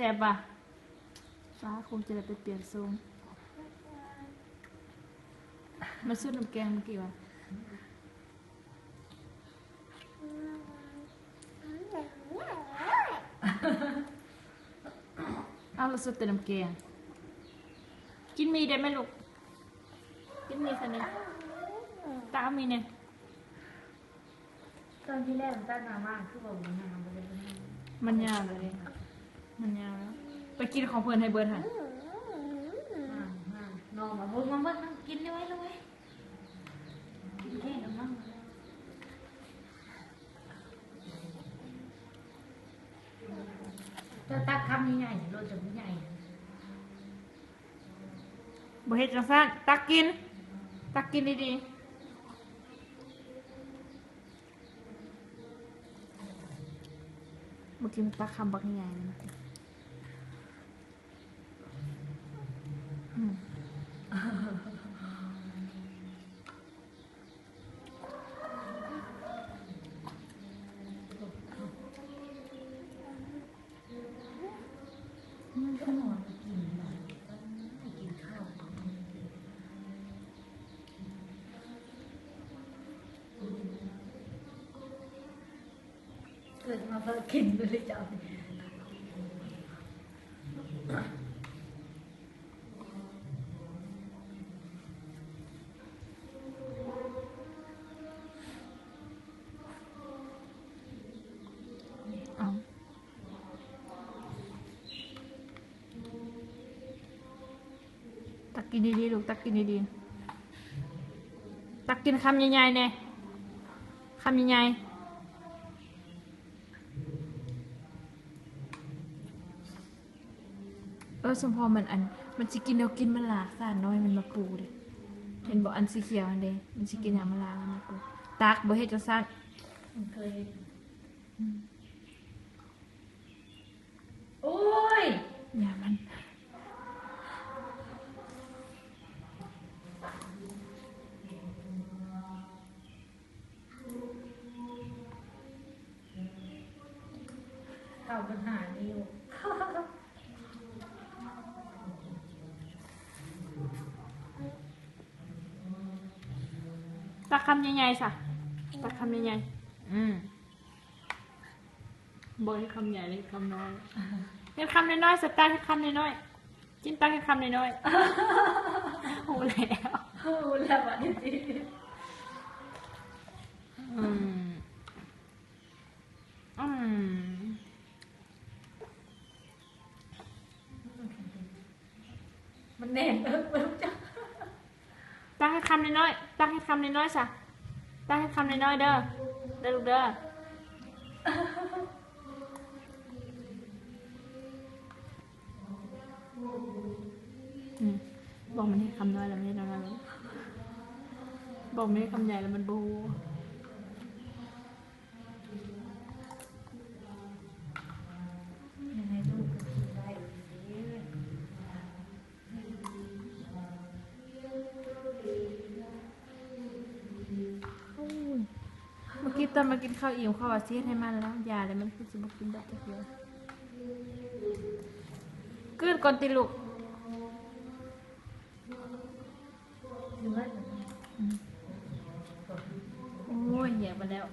แซ่บป่ะฟ้าคงจะได้ไปเปลี่ยนทรงมาซื้อน้ำแกงเมื่อกี้วะเอาเราซื้อแต่น้ำแกงกินมีได้ไหมลูกกินมีสันนี่ตามีเนี่ยตอนที่แรกมันตั้งนานมากคือบอกมันนานไปเลย มันยาวเลยมันยาวแล้วไปกินของเพื่อนให้เบิร์ดหัน นอนมาเพิ่งมาเพิ่งกินได้ไว้เลยกินแค่น้ำมันจะตักคำใหญ่ๆโรยจะไม่ใหญ่ บ่เฮ็ดจังซั่นตักกินดีๆเมื่อกี้มันตักคำบักใหญ่เลยนะก็นอนกินหน่อยกินข้าวเกิดมาเพื่อกินเลยจ้าเอาตักกินดีๆลูกตักกินดีๆตักกินคำใหญ่ๆเนี่ยคำใหญ่ๆสมพอมันสิกินแล้วกินมันหลากสารน้อยมันมาปูเลยเห็นบอกอันสีเขียวอันเดมันสิกินอย่างมันหลากมันมาปูตักบ่เฮ็ดจังซั่น เคยโอ้ย อย่ามันข่าวปัญหานี้อยู่ตักคำใหญ่ๆสะตักคำใหญ่ๆบอกให้คำใหญ่เลยคำน้อยเฮ็ดคำน้อยๆสตักให้คำน้อยๆจิ้นตักให้คำน้อยๆโหแล้ว รู้แล้วอ่ะจริงมันแน่นมันจะ ตักให้คำน้อยๆตักให้คำน้อยๆสะตักให้คำน้อยๆเด้อลูกเด้อบอกมันให้คำน้อยแล้วไม่ได้น้อยแล้วบอกไม่ให้คำใหญ่แล้วมันบูยังไงลูกก็กินได้สิเมื่อกี้ตอนมากินข้าวอิ่มข้าวอาเซียนให้มันแล้วยาเลยมันคือจะมากินแบบเดียวกลืนก่อนติลูก ดูว่า โอ้ยเหยียบมาแล้ว